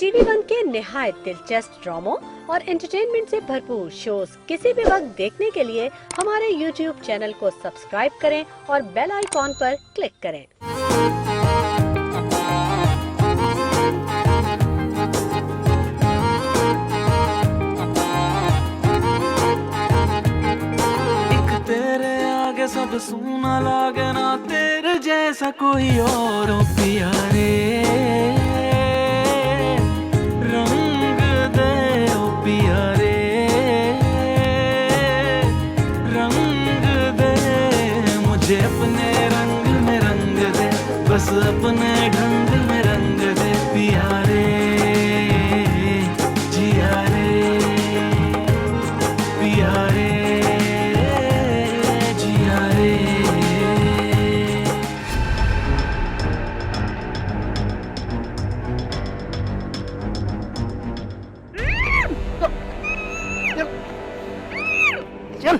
TV one के निहायत दिलचस्प ड्रामों और एंटरटेनमेंट से भरपूर शोज किसी भी वक्त देखने के लिए हमारे YouTube चैनल को सब्सक्राइब करें और बेल आइकॉन पर क्लिक करें। एक तेरे आगे सब सूना लागे ना तेरे जैसा कोई और ओ पिया रे, रंग दे ओ पिया रे, रंग दे मुझे अपने रंग में रंग दे, बस अपने ढंग में रंग दे पिया रे, जिया रे, पिया रे, जिया रे। चल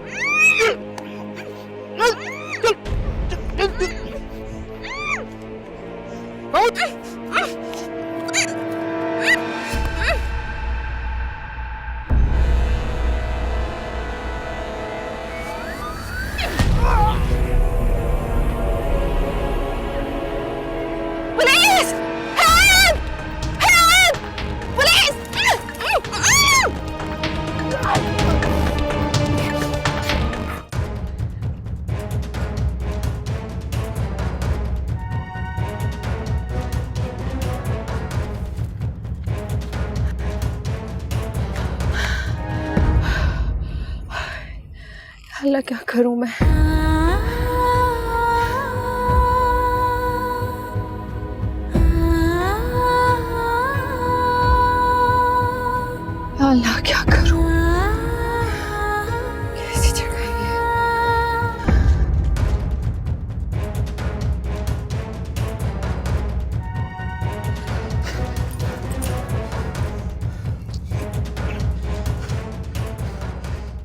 Police! Help! Help! Police! अल्लाह क्या करूं मैं? अल्लाह क्या करूं? कैसी जगह है ये?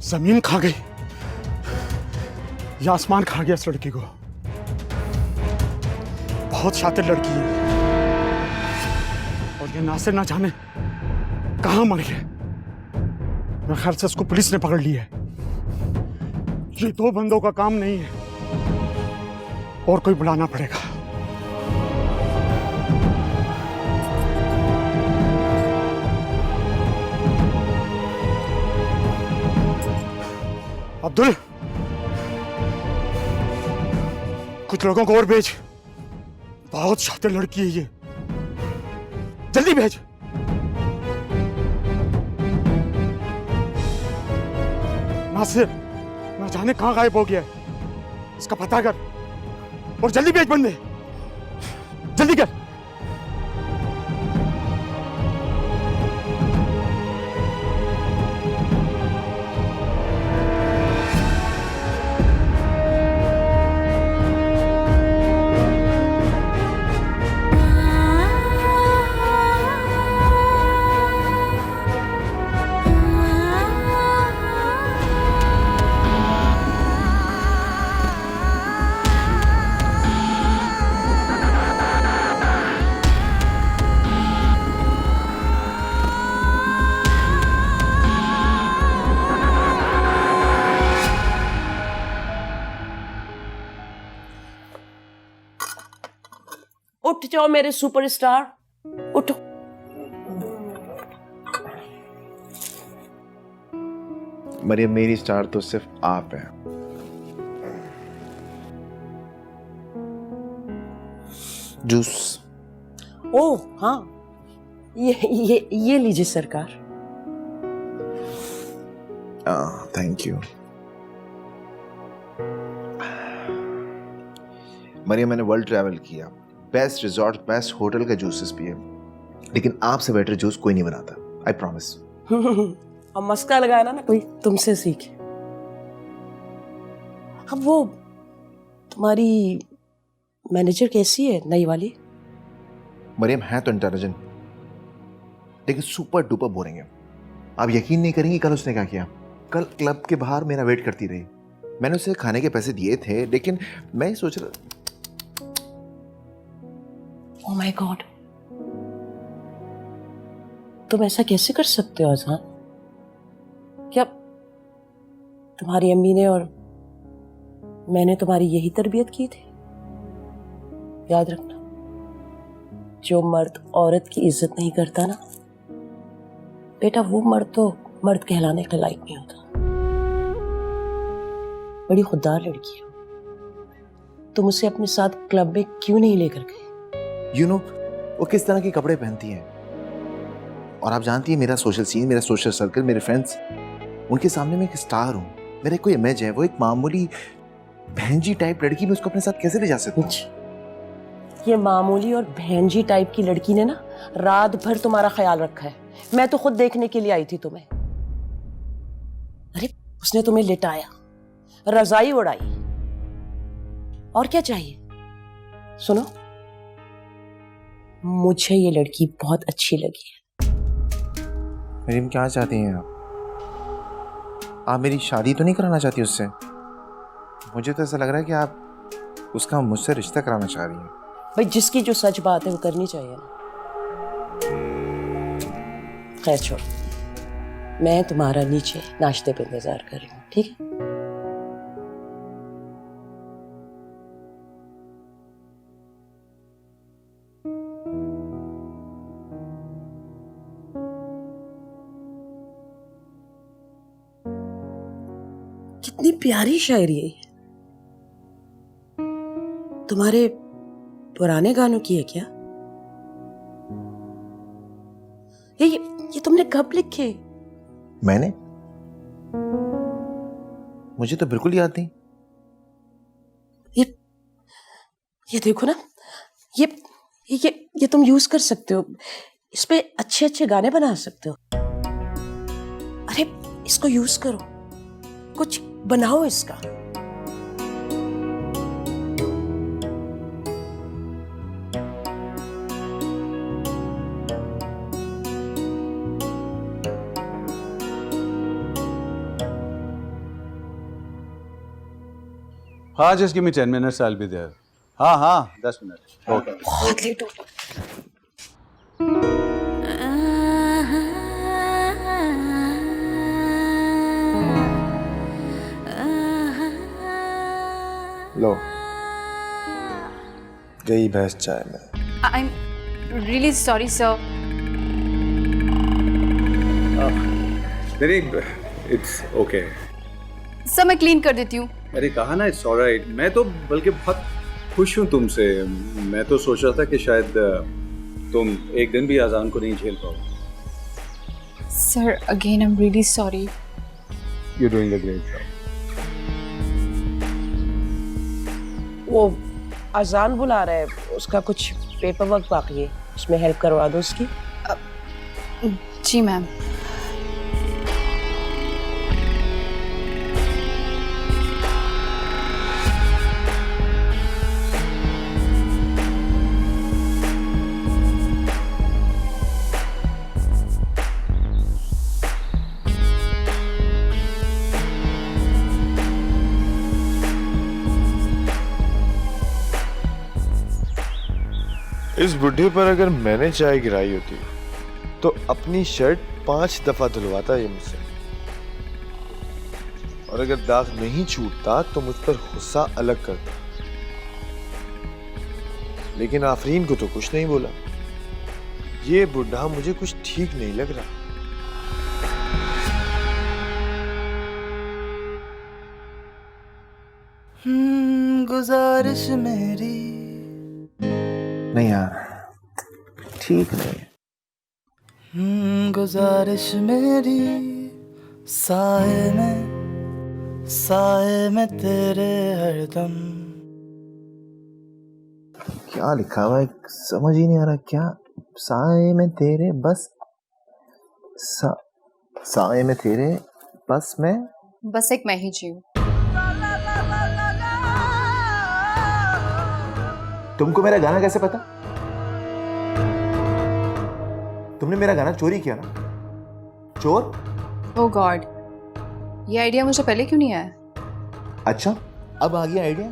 जमीन खा गई या आसमान खा गया इस लड़की को। बहुत शातिर लड़की है और ये नासिर ना जाने कहां मर गया। मेरे ख्याल से उसको पुलिस ने पकड़ लिया है। ये दो बंदों का काम नहीं है और कोई बुलाना पड़ेगा। अब्दुल, कुछ लोगों को और भेज। बहुत शातिर लड़की है ये, जल्दी भेज। नासिर ना जाने कहां गायब हो गया है, इसका पता कर और जल्दी भेज बंदे, जल्दी कर। उठ जाओ मेरे सुपरस्टार, उठो। मरियम, मेरी स्टार तो सिर्फ आप हैं। जूस। ओह हाँ, ये लीजिए सरकार। Thank you. मरियम, मैंने वर्ल्ड ट्रैवल किया, बेस्ट रिजॉर्ट, बेस्ट होटल का जूसेस पिए, लेकिन आपसे बेटर जूस कोई नहीं बनाता। I promise. अब मस्का लगाया ना कोई तुमसे सीखे। अब वो तुम्हारी मैनेजर कैसी है, नई वाली? मरियम है तो इंटेलिजेंट, लेकिन सुपर डुपर बोरिंग है। आप यकीन नहीं करेंगी कल उसने क्या किया। कल क्लब के बाहर मेरा वेट करती रही। मैंने उसे खाने के पैसे दिए थे, लेकिन मैं सोच रहा। ओह माय गॉड, तुम ऐसा कैसे कर सकते हो अज़ान? क्या तुम्हारी अम्मी ने और मैंने तुम्हारी यही तरबियत की थी? याद रखना, जो मर्द औरत की इज्जत नहीं करता ना बेटा, वो मर्द तो मर्द कहलाने के लायक नहीं होता। बड़ी खुददार लड़की हो तुम, उसे अपने साथ क्लब में क्यों नहीं लेकर गए? यू नो वो किस तरह के कपड़े पहनती है, और आप जानती है मेरा सोशल सीन, मेरा सोशल सर्कल, मेरे फ्रेंड्स, उनके सामने मैं एक स्टार हूँ, मेरा कोई इमेज है। वो एक मामूली बहनजी टाइप लड़की, मैं उसको अपने साथ कैसे ले जा सकता हूँ? ये मामूली और बहनजी टाइप की लड़की ने ना रात भर तुम्हारा ख्याल रखा है। मैं तो खुद देखने के लिए आई थी तुम्हें। अरे उसने तुम्हें लिटाया, रजाई उड़ाई, और क्या चाहिए? सुनो, मुझे ये लड़की बहुत अच्छी लगी है। मरीम क्या चाहती हैं आप? आप मेरी शादी तो नहीं कराना चाहती उससे? मुझे तो ऐसा लग रहा है कि आप उसका मुझसे रिश्ता कराना चाह रही हैं। भाई जिसकी जो सच बात है वो करनी चाहिए ना। खैर छोड़, मैं तुम्हारा नीचे नाश्ते पे इंतजार कर रही हूँ, ठीक है? कितनी प्यारी शायरी है ये। तुम्हारे पुराने गानों की है क्या? ये तुमने कब लिखे? मैंने? मुझे तो बिल्कुल याद नहीं। ये देखो ना, ये तुम यूज कर सकते हो, इस पे अच्छे अच्छे गाने बना सकते हो। अरे इसको यूज करो, कुछ बनाओ इसका। हाँ, just give me 10 minutes, I'll be there. हाँ, 10 मिनट। ओके। बहुत लेट हो गया। लो, गई भैंस चाय में। I'm really sorry, sir. नहीं, it's okay. सर मैं क्लीन कर देती हूँ। अरे कहा ना, it's alright. मैं तो बल्कि बहुत खुश हूँ तुमसे। मैं तो सोच रहा था कि शायद तुम एक दिन भी अजान को नहीं झेल पाओ। Sir, again I'm really sorry. You're doing a great job. वो अजान बुला रहा है, उसका कुछ पेपर वर्क बाकी है, उसमें हेल्प करवा दो उसकी। जी मैम। इस बुढ़े पर अगर मैंने चाय गिराई होती तो अपनी शर्ट 5 दफा धुलवाता ये मुझसे, और अगर दाग नहीं छूटता तो मुझ पर गुस्सा अलग करता। लेकिन आफरीन को तो कुछ नहीं बोला। ये बुढ़ा मुझे कुछ ठीक नहीं लग रहा। गुजारिश मेरी नहीं यार, ठीक नहीं। गुजारिश मेरी, साए में तेरे हरदम। क्या लिखा हुआ है समझ ही नहीं आ रहा। क्या? साए में तेरे बस, साए में तेरे बस में, बस एक मैं ही जीऊं। तुमको मेरा गाना कैसे पता? तुमने मेरा गाना चोरी किया ना? चोर? ओह गॉड, ये आइडिया मुझे पहले क्यों नहीं आया? अच्छा, अब आ गया आइडिया।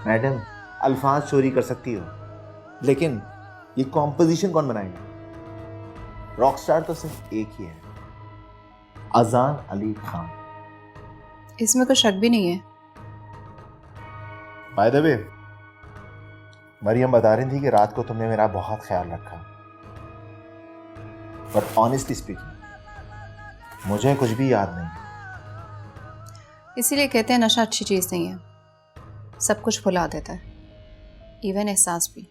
मैडम, अल्फाज चोरी कर सकती हो, लेकिन ये कॉम्पोजिशन कौन बनाएगा? रॉकस्टार तो सिर्फ एक ही है, अजान अली खान। इसमें कोई शक भी नहीं है। बाय द वे, मरियम बता रही थी कि रात को तुमने मेरा बहुत ख्याल रखा, बट ऑनेस्टली स्पीकिंग मुझे कुछ भी याद नहीं। इसीलिए कहते हैं नशा अच्छी चीज़ नहीं है, सब कुछ भुला देता है, इवन एहसास भी।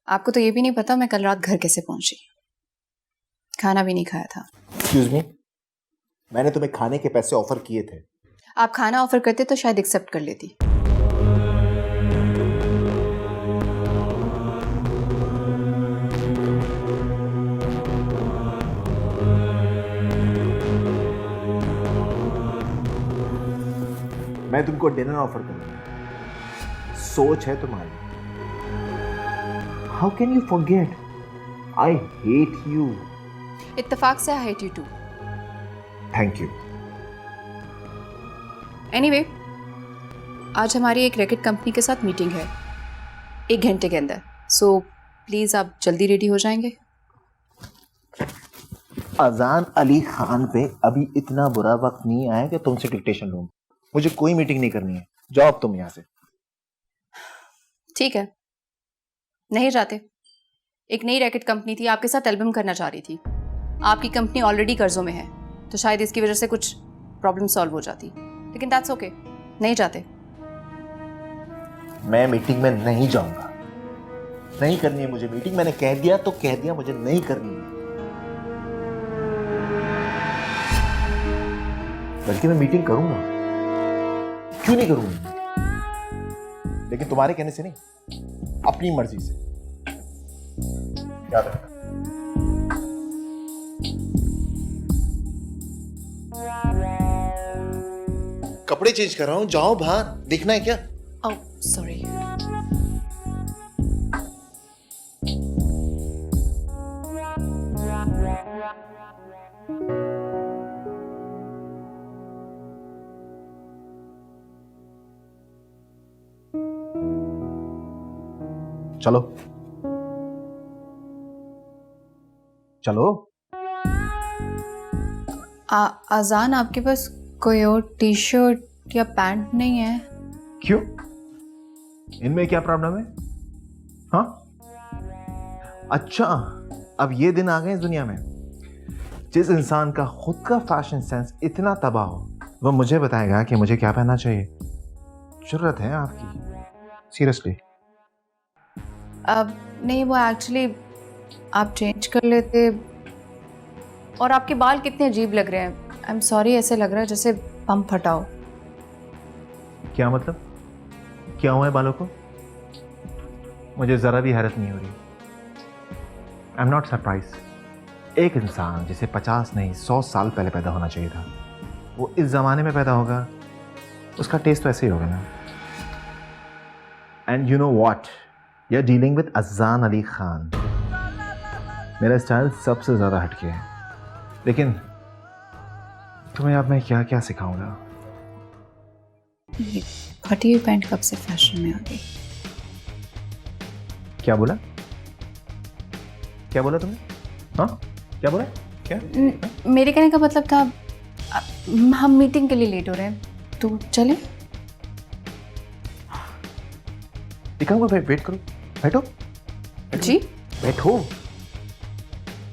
आपको तो ये भी नहीं पता मैं कल रात घर कैसे पहुंची, खाना भी नहीं खाया था। एक्सक्यूज मी, मैंने तुम्हें खाने के पैसे ऑफर किए थे। आप खाना ऑफर करते तो शायद एक्सेप्ट कर लेती। मैं तुमको डिनर ऑफर करूंगा, सोच है तुम्हारी। How can you forget? I hate you. इत्तेफाक से I hate you too. Thank you. Anyway, आज हमारी एक रैकेट कंपनी के साथ मीटिंग है 1 घंटे के अंदर, सो प्लीज़ आप जल्दी रेडी हो जाएंगे। अजान अली खान पे अभी इतना बुरा वक्त नहीं आया कि तुमसे डिक्टेशन लूं। मुझे कोई मीटिंग नहीं करनी है, जाओ अब तुम यहाँ से। ठीक है, नहीं जाते। एक नई रैकेट कंपनी थी, आपके साथ एल्बम करना चाह रही थी। आपकी कंपनी ऑलरेडी कर्जों में है, तो शायद इसकी वजह से कुछ प्रॉब्लम सॉल्व हो जाती, लेकिन दैट्स ओके, नहीं जाते। मैं मीटिंग में नहीं जाऊंगा, नहीं करनी है मुझे मीटिंग। मैंने कह दिया तो कह दिया, मुझे नहीं करनी है। बल्कि मैं मीटिंग करूंगा, क्यों नहीं करूंगा, लेकिन तुम्हारे कहने से नहीं, अपनी मर्जी से। याद रखना। कपड़े चेंज कर रहा हूं, जाओ बाहर, देखना है क्या? Oh sorry. चलो चलो। अजान, आपके पास कोई और टी शर्ट या पैंट नहीं है? क्यों? इनमें क्या प्रॉब्लम है? हाँ, अच्छा, अब ये दिन आ गए इस दुनिया में जिस इंसान का खुद का फैशन सेंस इतना तबाह हो, वह मुझे बताएगा कि मुझे क्या पहनना चाहिए। जरूरत है आपकी, सीरियसली। अब नहीं, वो एक्चुअली आप चेंज कर लेते। और आपके बाल कितने अजीब लग रहे हैं। आई एम सॉरी, ऐसे लग रहा है जैसे पंप फटा हो। क्या मतलब? क्या हुआ है बालों को? मुझे जरा भी हैरत नहीं हो रही। I am not surprise. एक इंसान जिसे 50 नहीं 100 साल पहले पैदा होना चाहिए था, वो इस जमाने में पैदा होगा, उसका टेस्ट तो ऐसे ही होगा ना। And you know what, you are dealing with Azaan Ali Khan. मेरा स्टाइल सबसे ज्यादा हटके है, लेकिन तुम्हें अब मैं क्या क्या सिखाऊंगा। फटी हुई पैंट कब से फैशन में आ गई? क्या बोला? क्या बोला तुमने? हाँ, क्या बोला? क्या? मेरे कहने का मतलब था, हम मीटिंग के लिए लेट हो रहे हैं, तो चले? दिखाऊंगा, वेट करो, बैठो जी बैठो,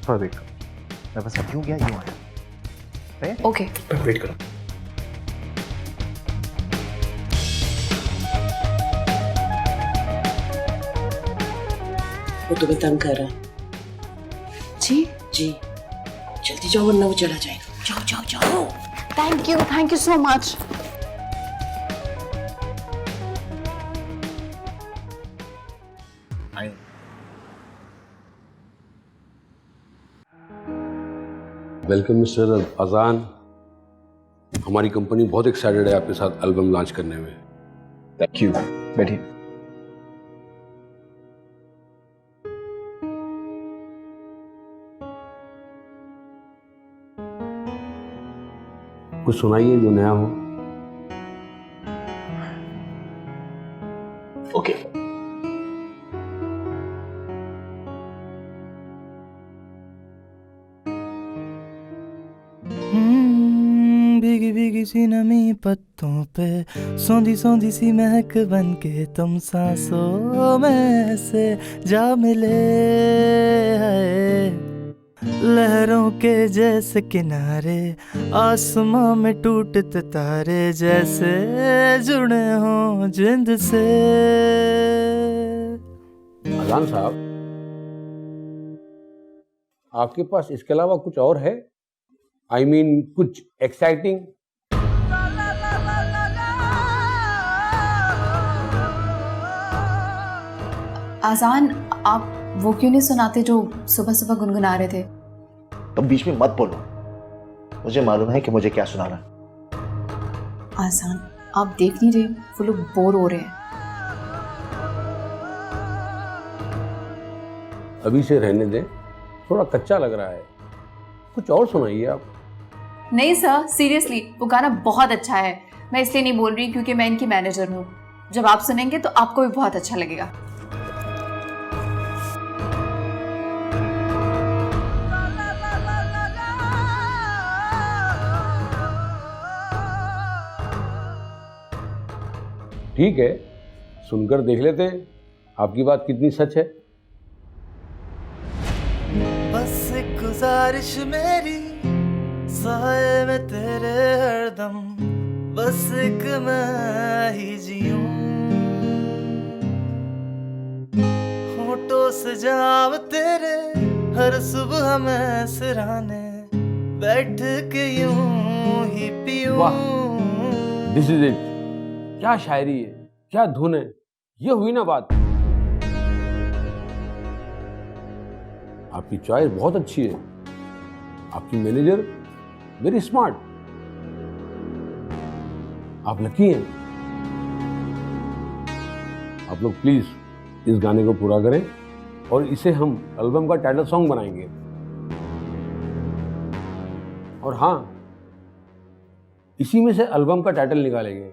थोड़ा वेट करो। मैं बस अब यूं गया, यूं आया। ओके, वेट करो। वो तुम्हें तंग कर रहा। जी जी, जल्दी जाओ वरना वो चला जाएगा। जाओ जाओ जाओ। Thank you so much. Welcome mister अजान। हमारी कंपनी बहुत एक्साइटेड है आपके साथ एल्बम लॉन्च करने में। थैंक यू, बैठिए। कुछ सुनाइए जो नया हो। ओके, सी नमी पत्तों पे, सौंधी सौंधी सी महक बन के तुम सांसों में से जा मिले है। लहरों के जैसे किनारे, आसमां में टूटते तारे, जैसे जुड़े हों जिंद से। अजान साहब, आपके पास इसके अलावा कुछ और है? I mean, कुछ एक्साइटिंग? आजान, आप वो क्यों नहीं सुनाते जो सुबह सुबह गुनगुना रहे थे? तुम बीच में मत बोलो, मुझे मालूम है कि मुझे क्या सुनाना। आजान, आप देख नहीं रहे वो लोग बोर हो रहे हैं। अभी से रहने दें, थोड़ा कच्चा लग रहा है, कुछ और सुनाइए आप। नहीं सर, सीरियसली वो गाना बहुत अच्छा है। मैं इसलिए नहीं बोल रही क्योंकि मैं इनकी मैनेजर हूँ। जब आप सुनेंगे तो आपको भी बहुत अच्छा लगेगा। ठीक है, सुनकर देख लेते हैं आपकी बात कितनी सच है। बस एक गुजारिश मेरी, साए में तेरे हरदम, बस एक मैं ही जीऊं। होठों से जाव तेरे हर सुबह मैं सिराने, बैठ के यूं ही पीऊं। वाह, दिस इज इट। क्या शायरी है, क्या धुन है, ये हुई ना बात। आपकी चॉइस बहुत अच्छी है। आपकी मैनेजर वेरी स्मार्ट। आप लकी हैं। आप लोग प्लीज इस गाने को पूरा करें और इसे हम एल्बम का टाइटल सॉन्ग बनाएंगे। और हाँ, इसी में से एल्बम का टाइटल निकालेंगे।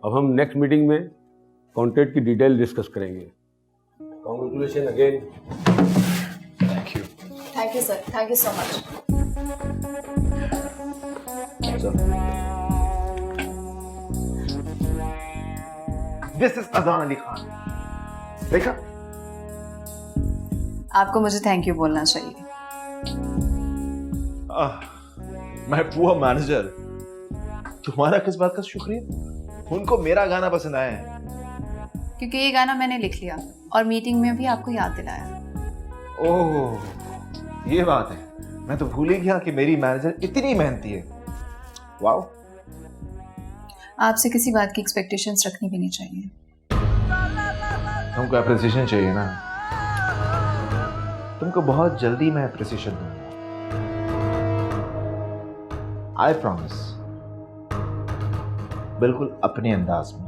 अब हम नेक्स्ट मीटिंग में कॉन्ट्रैक्ट की डिटेल डिस्कस करेंगे। Congratulation again. Thank you. Thank you sir, thank you so much. This is अजान अली खान। देखा, आपको मुझे थैंक यू बोलना चाहिए। मैं पुअर मैनेजर, तुम्हारा किस बात का शुक्रिया? उनको मेरा गाना पसंद आया है। क्योंकि ये गाना मैंने लिख लिया और मीटिंग में भी आपको याद दिलाया। ओह, ये बात है। मैं तो भूल ही गया कि मेरी मैनेजर इतनी मेहनती है। वाओ। आपसे किसी बात की एक्सपेक्टेशंस रखनी भी नहीं चाहिए। तुमको अप्रिसिएशन चाहिए ना? तुमको बहुत जल्दी मैं अप्रिसिएशन दूंगा। I promise. बिल्कुल अपने अंदाज में।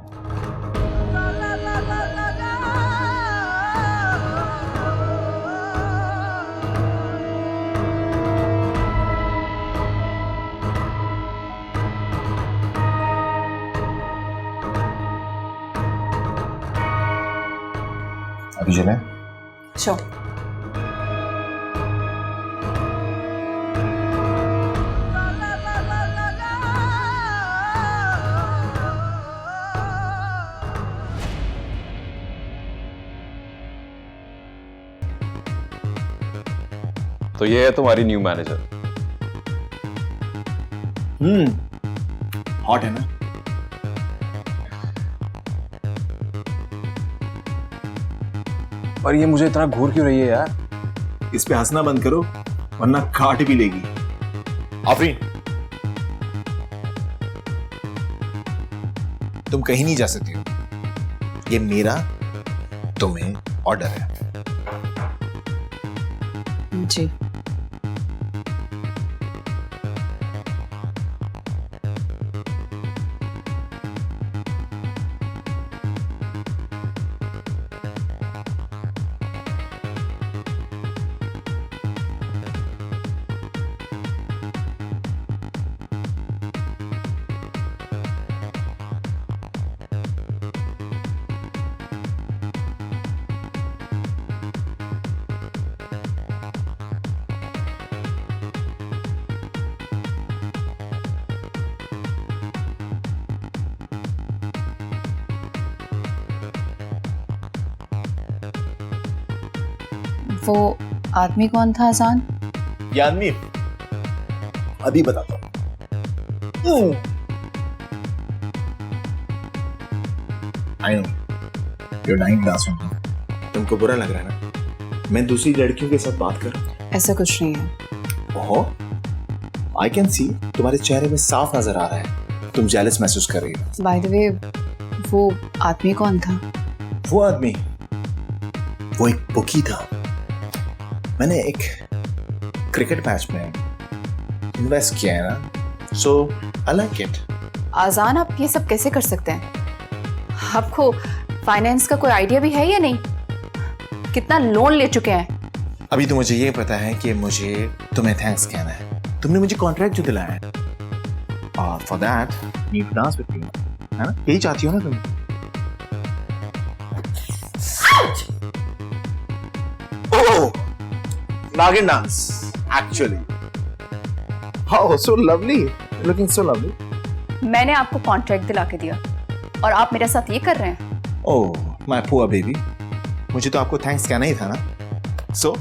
अभी चलें? श्योर। तो ये है तुम्हारी न्यू मैनेजर। हॉट है ना? पर ये मुझे इतना घूर क्यों रही है यार? इस पे हंसना बंद करो वरना काट भी लेगी। आफरीन, तुम कहीं नहीं जा सकती हो। ये मेरा तुम्हें ऑर्डर है। जी। वो आदमी कौन था अजान? ये आदमी अभी बताता हूँ। I know you're dying to ask me. तुमको बुरा लग रहा है ना मैं दूसरी लड़कियों के साथ बात कर रहा हूँ? ऐसा कुछ नहीं है। ओहो, आई कैन सी, तुम्हारे चेहरे में साफ नजर आ रहा है तुम जेलस महसूस कर रही हो। बाय द वे, वो आदमी कौन था? वो आदमी, वो एक बुकी था। मैंने एक क्रिकेट मैच में इन्वेस्ट किया है ना, सो आई लाइक इट। आजान, आप ये सब कैसे कर सकते हैं? आपको फाइनेंस का कोई आइडिया भी है या नहीं? कितना लोन ले चुके हैं? अभी तो मुझे ये पता है कि मुझे तुम्हें थैंक्स कहना है। तुमने मुझे कॉन्ट्रैक्ट जो दिलाया है, और for that need to dance with me, है ना? यही चाहती हो ना तुम? Oh, nagin dance actually. How so lovely, looking so lovely. मैंने आपको कॉन्ट्रैक्ट दिला के दिया और आप मेरे साथ ये कर रहे हैं? ओह माय पुअर बेबी, मुझे तो आपको थैंक्स कहना ही था ना। सो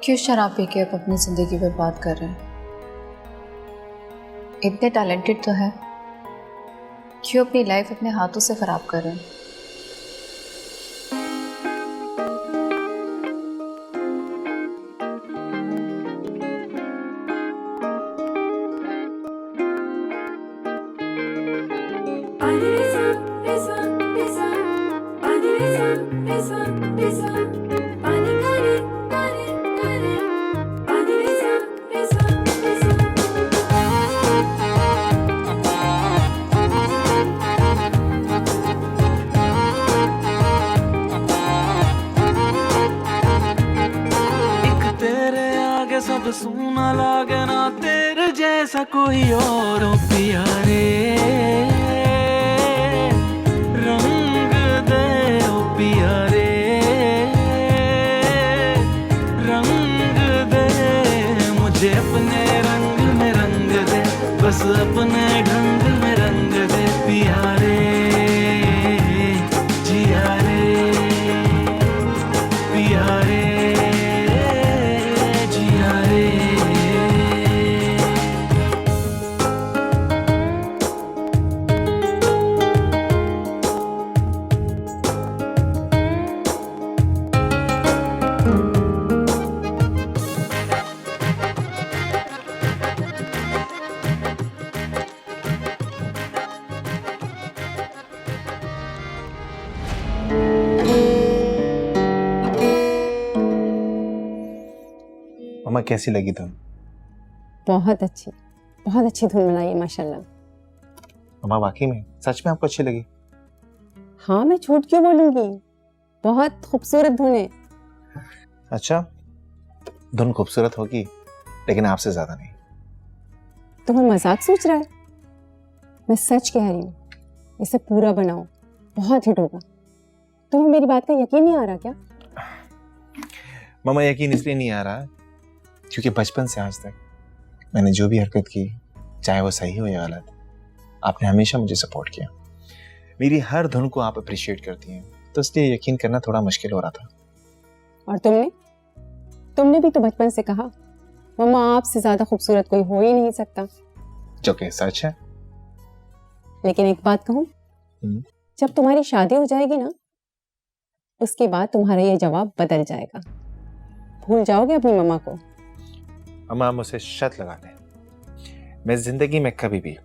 क्यों शराब पी के आप अपनी जिंदगी बर्बाद कर रहे हैं? इतने टैलेंटेड तो है, क्यों अपनी लाइफ अपने हाथों से खराब कर रहे हैं? सब सूना लागे ना तेरे जैसा कोई और हो पिया रे, रंग दे ओ पिया रे, रंग दे मुझे अपने रंग में रंग दे, बस अपने ढंग में रंग दे पिया रे, जिया रे, पिया रे। मम्मा कैसी लगी धुन? बहुत अच्छी धुन बनाई है माशाल्लाह। मम्मा वाकई में सच में आपको अच्छी लगी? हाँ, मैं झूठ क्यों बोलूंगी, बहुत खूबसूरत धुन है। अच्छा, धुन खूबसूरत होगी लेकिन आपसे ज्यादा नहीं। तुम्हें मजाक सोच रहा है? मैं सच कह रही हूँ, इसे पूरा बनाओ, बहुत हिट होगा। तुम्हें मेरी बात का यकीन नहीं आ रहा क्या? मम्मा यकीन इसलिए नहीं आ रहा क्योंकि बचपन से आज तक मैंने जो भी हरकत की, चाहे वो सही हो या गलत, आपने हमेशा मुझे सपोर्ट किया। मेरी हर धुन को आप अप्रिशिएट करती हैं, तो इसलिए यकीन करना थोड़ा मुश्किल हो रहा था। और तुमने भी तो बचपन से कहा मम्मा आपसे ज्यादा खूबसूरत कोई हो ही नहीं सकता, जो कि सच है। लेकिन एक बात कहूं, जब तुम्हारी शादी हो जाएगी ना, उसके बाद तुम्हारा ये जवाब बदल जाएगा। भूल जाओगे अपनी मम्मा को। अम्मा मुझसे शर्त लगा दें, मैं जिंदगी में कभी भी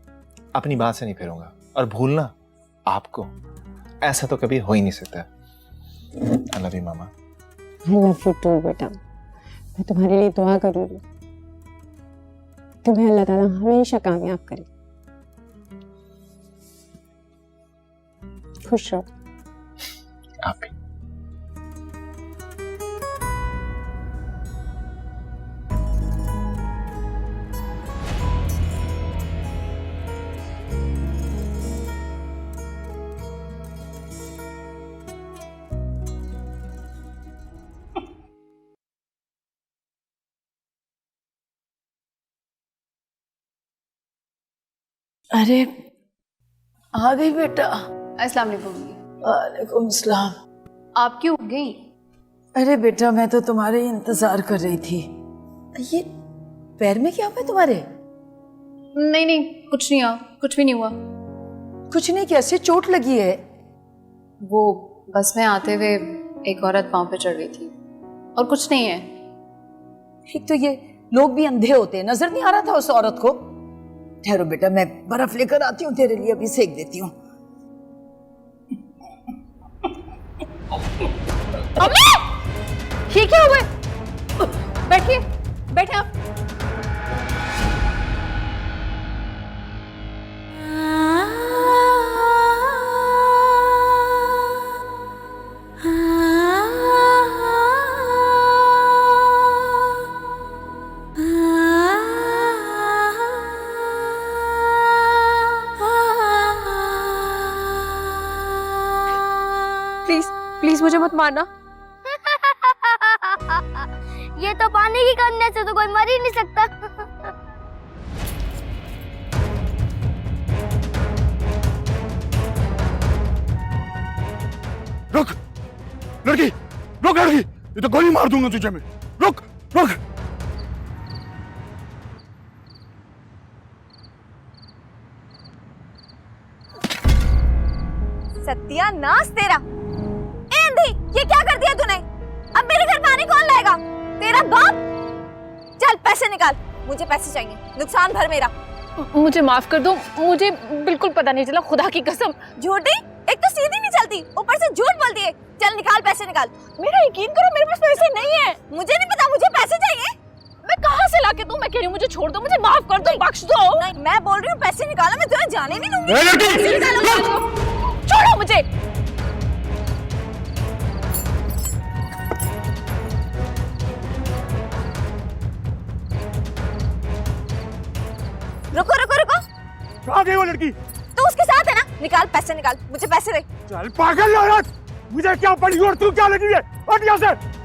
अपनी बात से नहीं फिरूंगा, और भूलना आपको ऐसा तो कभी हो ही नहीं सकता। I love you mama. I love you too beta. मैं तुम्हारे लिए दुआ करूंगी, तुम्हें अल्लाह ताला हमेशा कामयाब करे। खुश रहो। आप भी। अरे आ गई बेटा। अस्सलाम वालेकुम। वालेकुम सलाम। आप क्यों उठ गई? अरे बेटा मैं तो तुम्हारे ही इंतजार कर रही थी। ये पैर में क्या हुआ तुम्हारे? नहीं नहीं, कुछ नहीं हुआ, कुछ भी नहीं हुआ। कुछ नहीं, कैसे चोट लगी है? वो बस में आते हुए एक औरत पाँव पे चढ़ गई थी, और कुछ नहीं है। ठीक, तो ये लोग भी अंधे होते हैं, नजर नहीं आ रहा था उस औरत को? ठहरो बेटा, मैं बर्फ लेकर आती हूँ तेरे लिए, अभी सेक देती हूँ। अम्मी! ये क्या हुआ? बैठिए, बैठे आप। प्लीज प्लीज मुझे मत मारना। ये तो पानी की कन्या से तो कोई मर ही नहीं सकता। रुक लड़की, रुक लड़की, ये तो गोली मार दूंगा तुझे मैं। रुक रुक। सत्यानाश तेरा। एंधी, ये क्या कर दिया तूने? अब मेरे घर पानी कौन लाएगा? तेरा बाप? चल पैसे निकाल, मुझे पैसे चाहिए, नुकसान भर मेरा। मुझे माफ कर दो, मुझे बिल्कुल पता नहीं चला, खुदा की कसम। झूठी, एक तो सीधी नहीं चलती, ऊपर से झूठ बोलती है। चल निकाल पैसे निकाल। मेरा यकीन करो, मेरे पास पैसे नहीं है। मुझे नहीं पता, मुझे पैसे चाहिए। मैं कहाँ से लाके दूं? मैं कह रही हूँ मुझे छोड़ दो, मुझे माफ कर दो, बख्श दो। नहीं, मैं बोल रही हूँ पैसे निकालो, मैं तुम्हें जाने नहीं दूंगी। छोड़ो मुझे। रुको रुको रुको। कहाँ गई वो लड़की? तू उसके साथ है ना? निकाल पैसे निकाल, मुझे पैसे दे। चल पागल औरत, मुझे क्या पड़ी और तू क्या लगी है? हट यहाँ से।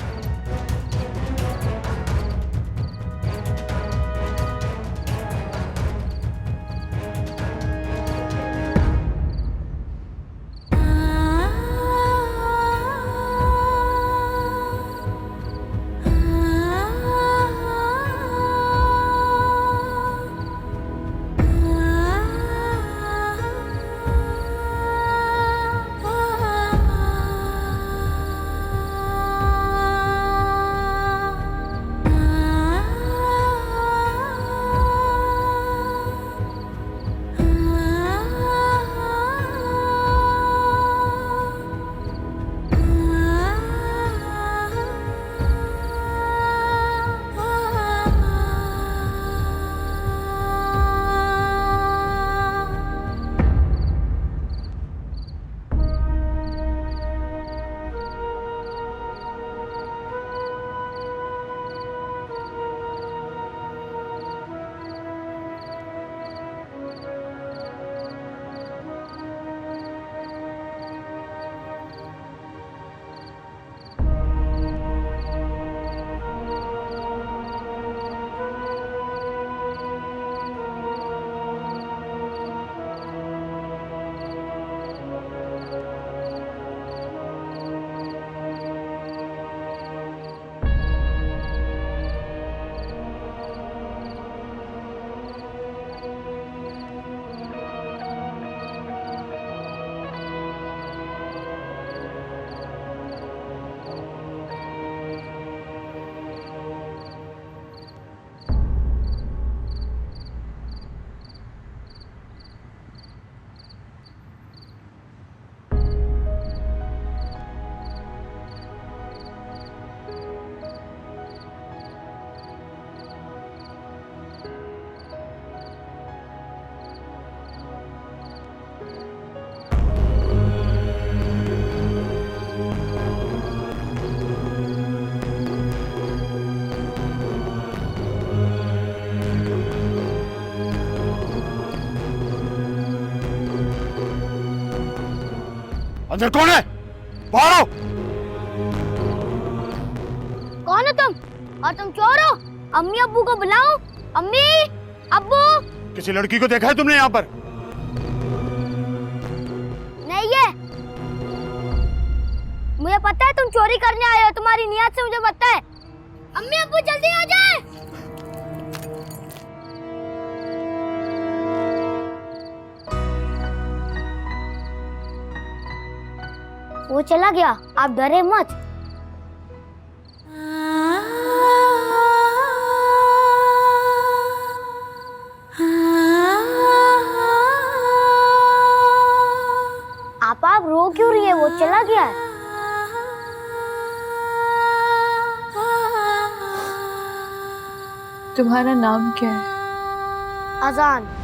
अंदर कौन है? बाहर आओ। कौन हो तुम? और तुम चोर हो? अम्मी अब्बू को बुलाओ। अम्मी अब्बू। किसी लड़की को देखा है तुमने यहाँ पर? नहीं है। मुझे पता है तुम चोरी करने आए हो, तुम्हारी नियत से मुझे पता है। अम्मी अब्बू जल्दी आ जाए। वो चला गया, आप डरे मत। आप रो क्यों रही है? वो चला गया है। तुम्हारा नाम क्या है? अजान।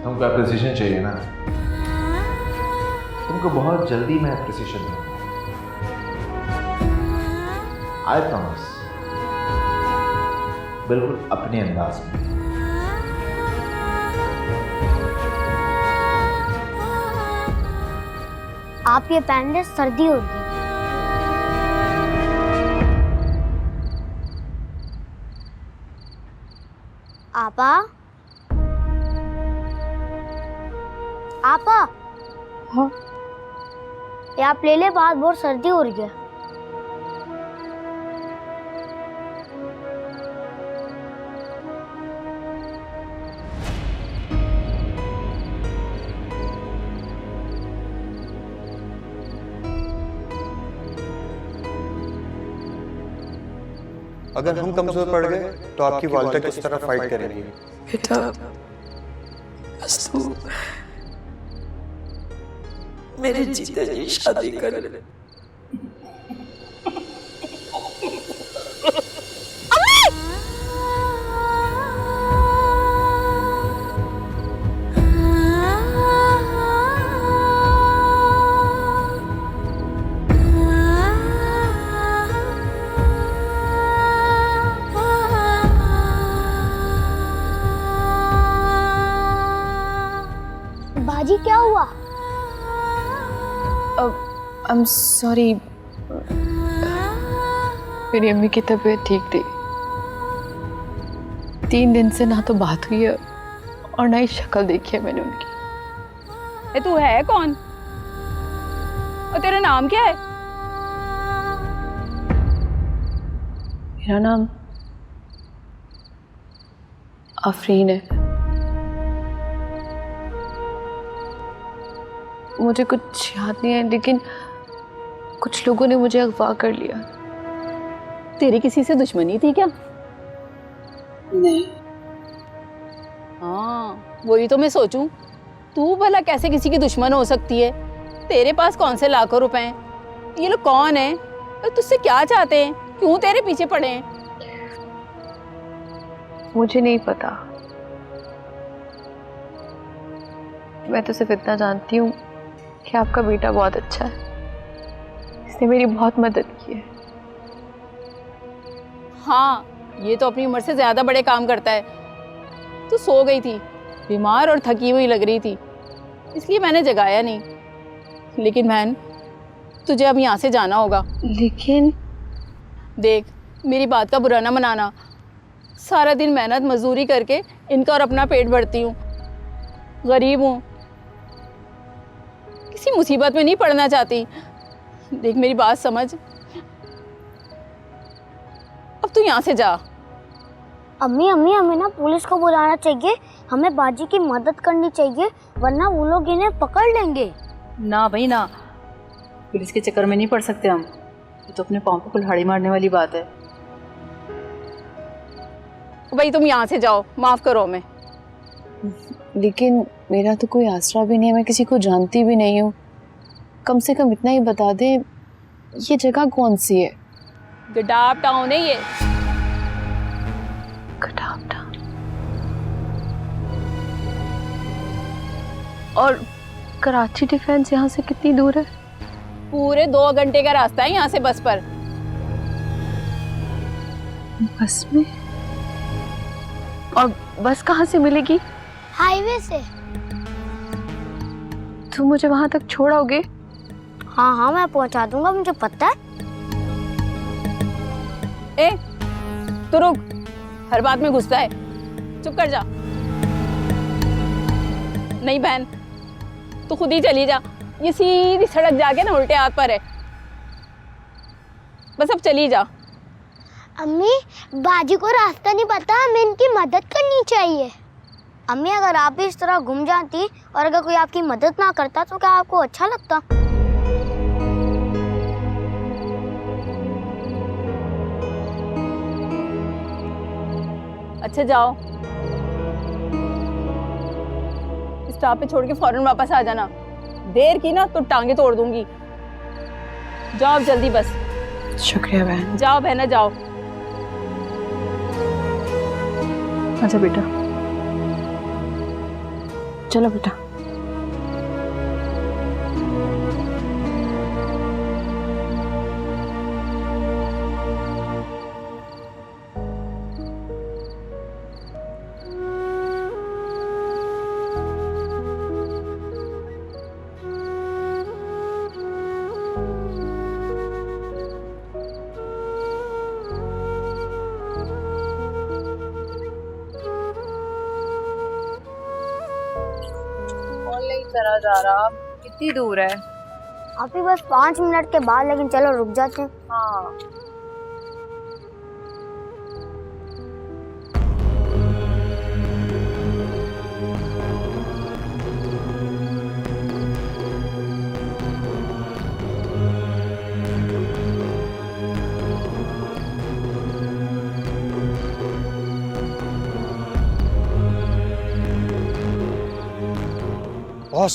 तुमको अप्रिसिएशन चाहिए ना? तुमको बहुत जल्दी मैं अप्रिसिएशन दूंगा। I promise. बिल्कुल अपने अंदाज में। आप ये पहन ले, सर्दी होगी। आपा आपा। हाँ? ये आप ले ले, बात बहुत सर्दी हो रही है। अगर हम कमजोर पड़ गए तो आपकी वालिदा किस तरह फाइट करेंगी? बेटा बस तू मेरे जीते जी शादी कर ले। बाजी क्या हुआ? आई एम सॉरी, मेरी अम्मी की तबीयत ठीक थी। 3 दिन से ना तो बात हुई है और ना ही शक्ल देखी है मैंने उनकी। तू है कौन और तेरा नाम क्या है? मेरा नाम आफरीन है। मुझे कुछ याद नहीं है, लेकिन कुछ लोगों ने मुझे अगवा कर लिया। तेरी किसी से दुश्मनी थी क्या? नहीं। हाँ, वही तो मैं सोचूं, तू भला कैसे किसी की दुश्मन हो सकती है? तेरे पास कौन से लाखों रुपए हैं? ये लोग कौन है और तुझसे क्या चाहते हैं? क्यों तेरे पीछे पड़े हैं? मुझे नहीं पता। मैं तो सिर्फ इतना जानती हूँ कि आपका बेटा बहुत अच्छा है। इसने मेरी बहुत मदद की है। हाँ, ये तो अपनी उम्र से ज्यादा बड़े काम करता है। तू सो गई थी, बीमार और थकी हुई लग रही थी, इसलिए मैंने जगाया नहीं। लेकिन बहन, तुझे अब यहाँ से जाना होगा। लेकिन देख, मेरी बात का बुरा ना मनाना। सारा दिन मेहनत मजदूरी करके इनका और अपना पेट भरती हूँ। गरीब हूँ, किसी मुसीबत में नहीं पड़ना चाहती। देख, मेरी बात समझ। अब तू यहाँ से जा। अम्मी अम्मी, हमें ना पुलिस को बुलाना चाहिए। हमें बाजी की मदद करनी चाहिए, वरना वो लोग इन्हें पकड़ लेंगे। ना भाई ना, पुलिस के चक्कर में नहीं पड़ सकते हम। ये तो अपने पाँव पे कुल्हाड़ी मारने वाली बात है। भाई तुम यहाँ से जाओ, माफ करो हमें। लेकिन मेरा तो कोई आसरा भी नहीं है, मैं किसी को जानती भी नहीं हूँ। कम से कम इतना ही बता दे, ये जगह कौन सी है? गडाप टाउन है ये। गडाप टाउन। और कराची डिफेंस यहाँ से कितनी दूर है? पूरे 2 घंटे का रास्ता है यहाँ से बस पर। बस में? और बस कहाँ से मिलेगी? हाईवे से। तुम मुझे वहां तक छोड़ोगे? हाँ हाँ मैं पहुंचा दूंगा, मुझे पता है। ए, तू रुक, हर बात में गुस्सा है, चुप कर जा। नहीं बहन, तू खुद ही चली जा, ये सीधी सड़क जाके ना उल्टे हाथ पर है, बस अब चली जा। अम्मी, बाजी को रास्ता नहीं पता, हमें इनकी मदद करनी चाहिए। अम्मी, अगर आप भी इस तरह घूम जाती और अगर कोई आपकी मदद ना करता तो क्या आपको अच्छा लगता? अच्छा जाओ, स्टॉप पे छोड़ के फौरन वापस आ जाना। देर की ना तो टांगे तोड़ दूंगी। जाओ जल्दी बस। शुक्रिया बहन। जाओ बहना जाओ। अच्छा बेटा, चलो बेटा। चला जा रहा, कितनी दूर है? अभी बस 5 मिनट के बाद, लेकिन चलो रुक जाते हैं। हाँ। बॉस,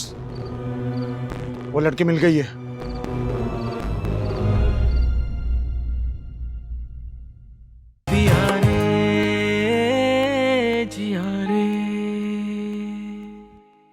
वो लड़की मिल गई है।